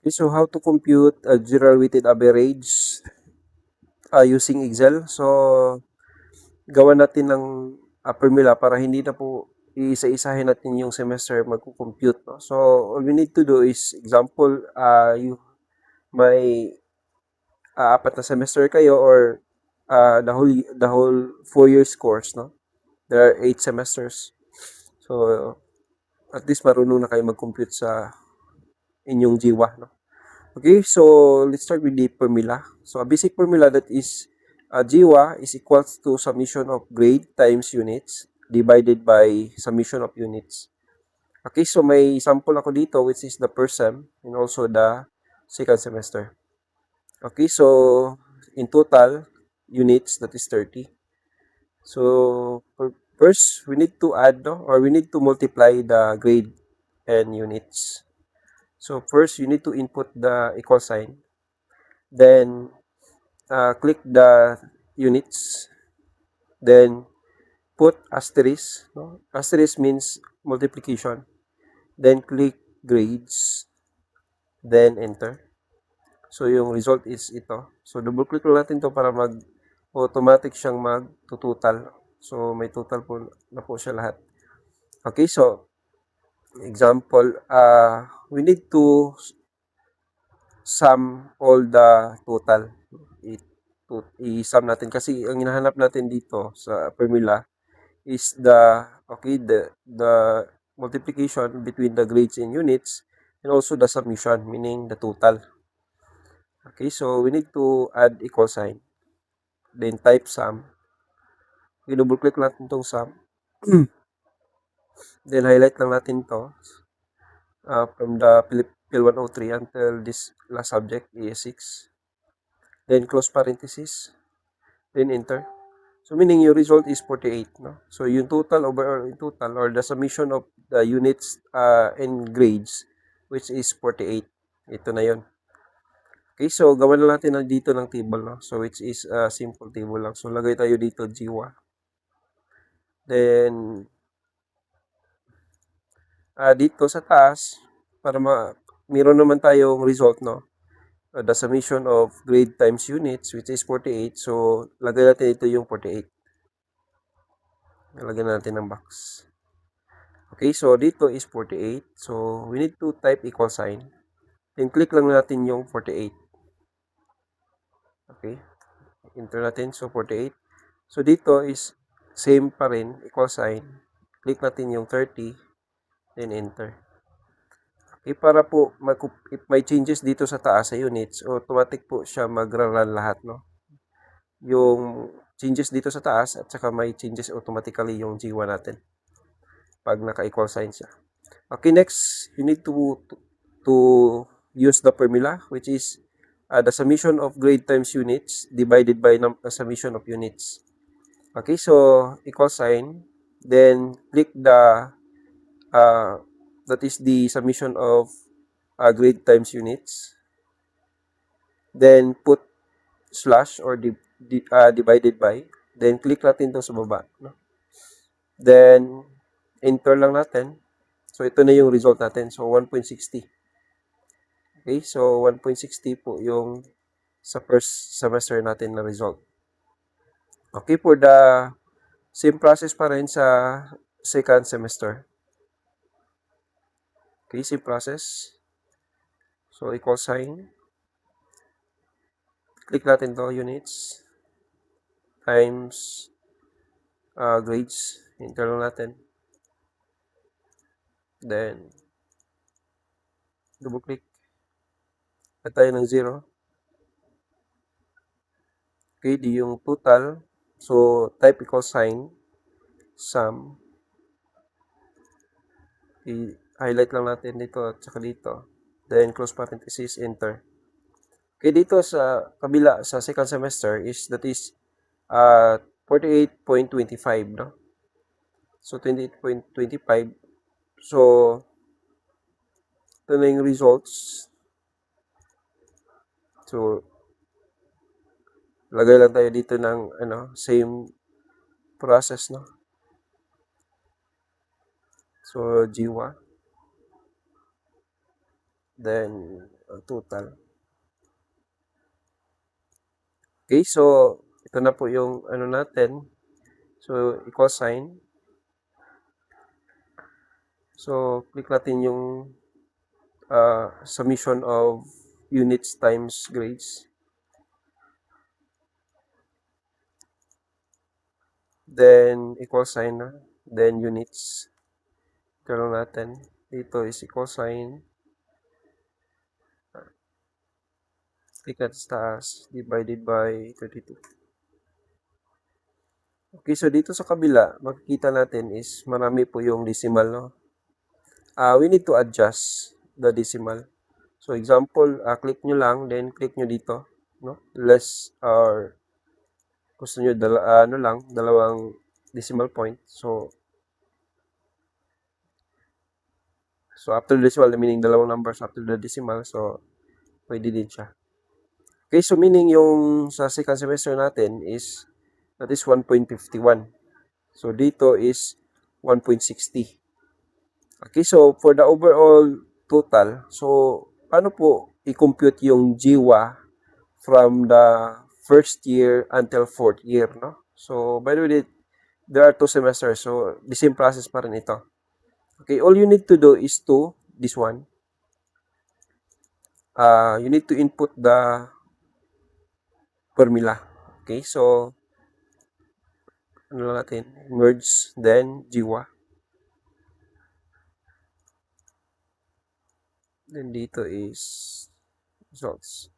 Okay, so how to compute a general weighted average using Excel. So, gawa natin ng formula para hindi na po iisa-isahin natin yung semester magko-compute. No? So, all we need to do is, example, you may apat na semester kayo or the whole 4 years course. No? There are 8 semesters. So, at least marunong na kayo mag-compute sa inyong jiwa. No? Okay, so let's start with the formula. So a basic formula that is GWA is equals to summation of grade times units divided by summation of units. Okay, so may sample ako dito which is the first sem and also the second semester. Okay, so in total units that is 30. So first we need to add or we need to multiply the grade and units. So first you need to input the equal sign. Then click the units, then put asterisk. No? Asterisk means multiplication. Then click grades, then enter. So yung result is ito. So double click lang natin to para automatic siyang magtutotal. So may total po na po siya lahat. Okay, so example, we need to sum all the total. I-sum natin kasi ang hinahanap natin dito sa formula is the multiplication between the grades and units and also the summation, meaning the total. Okay, so we need to add equal sign. Then type sum. I-double click natin itong sum. Then highlight lang natin to from the PIL 103 until this last subject, AS6. Then close parenthesis. Then enter. So meaning your result is 48, no? So yung total overall in total or the summation of the units and grades which is 48. Ito na 'yon. Okay, so gawan na natin dito ng table, no? So which is simple table lang. So lagay tayo dito GWA. Then dito sa taas para meron naman tayong result, no? The summation of grade times units which is 48. So lagay natin ito yung 48. Lagyan natin ng box. Okay, so dito is 48. So, we need to type equal sign. Then, click lang natin yung 48. Okay. Enter natin. So, 48. So, dito is same pa rin, equal sign. Click natin yung 30. Then, enter. Okay, para po, if may changes dito sa taas sa units, automatic po siya mag-run lahat, no? Yung changes dito sa taas at saka may changes automatically yung G1 natin pag naka-equal sign siya. Okay, next, you need to use the formula which is the summation of grade times units divided by summation of units. Okay, so equal sign, then click the that is the summation of grade times units. Then put slash or divided by. Then click natin to sa baba. No? Then enter lang natin. So ito na yung result natin. So 1.60. Okay, so 1.60 po yung sa first semester natin na result. Okay, for the same process pa rin sa second semester. Okay, same process. So, equal sign. Click natin to units times grades. Enter lang natin. Then, double click. At tayo ng 0. Okay, di yung total. So, type equal sign. Sum. I-highlight lang natin dito at saka dito. Then, close parenthesis, enter. Okay, dito sa kabila, sa second semester is that is 48.25, no? So, 28.25. So, ito na yung results. So, lagay lang tayo dito ng same process, no? So, GWA. then total. Okay, so ito na po yung ano natin. So, equal sign. So, click natin yung summation of units times grades. Then, equal sign na. Then, units. Ito lang natin. Dito is equal sign. Click natin sa taas. Divided by 32. Okay, so dito sa kabila, makikita natin is marami po yung decimal, no? We need to adjust the decimal. So, example, click nyo lang, then click nyo dito, no? Less or gusto nyo dalawang decimal point. So after the decimal, meaning dalawang numbers after the decimal, so pwede din siya. Okay, so meaning yung sa second semester natin is that is 1.51. So dito is 1.60. Okay, so for the overall total, so paano po i-compute yung GWA from the first year until fourth year, no? So by the way, there are 2 semesters, so the same process pa rin ito. Okay, all you need to do is this one, you need to input the formula. Okay, so ano lang natin, merge, then GWA. Then dito is results.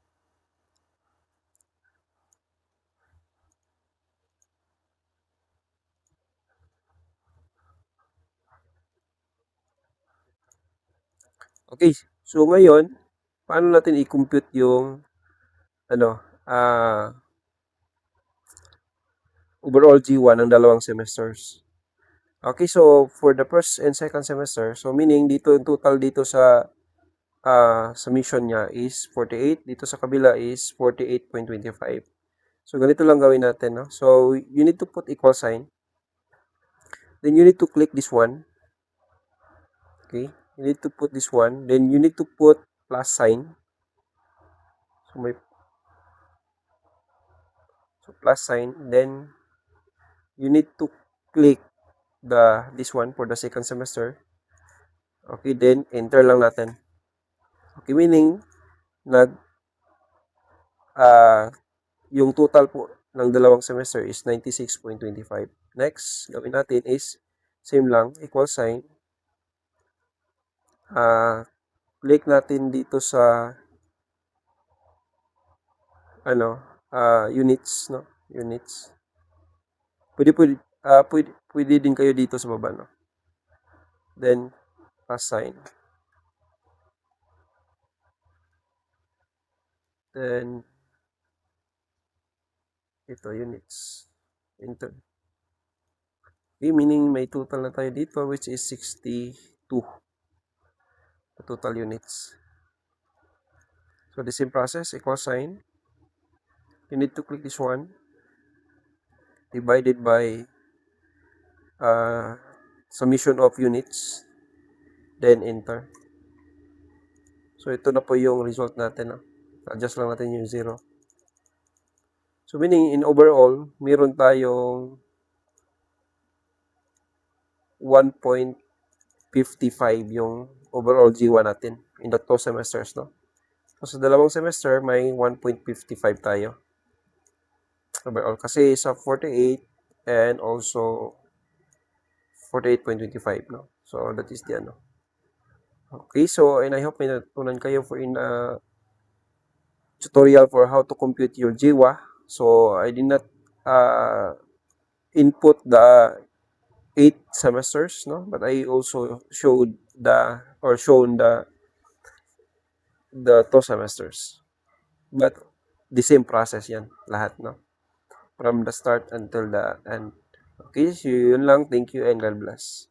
Okay, so ngayon, paano natin i-compute yung overall GWA ng dalawang semesters? Okay, so for the first and second semester, so meaning dito yung total dito sa submission niya is 48, dito sa kabila is 48.25. So ganito lang gawin natin, no? So you need to put equal sign. Then you need to click this one. Okay, you need to put this one. Then you need to put plus sign. So plus sign. Then you need to click this one for the second semester. Okay, then enter lang natin. Okay, meaning yung total po ng dalawang semester is 96.25. Next, gawin natin is same lang, equal sign. Click natin dito sa units, no? Units. Pwede din kayo dito sa baba, no? Then plus sign. Then ito units. Enter. Okay, meaning may total na tayo dito which is 62 total units. So the same process, equal sign. You need to click this one, divided by summation of units, then enter. So ito na po yung result natin. Adjust lang natin yung 0. So meaning in overall, meron tayong 1.55 yung overall GWA natin in the 2 semesters, no? So sa dalawang semester, may 1.55 tayo overall. Kasi sa 48 and also 48.25, no? So that is the ano. Okay, so and I hope may natutunan kayo for in tutorial for how to compute your GWA. So I did not input the 8 semesters, no? But I also showed shown the 2 semesters. But the same process yan, lahat, no? From the start until the end. Okay, so yun lang. Thank you and God bless.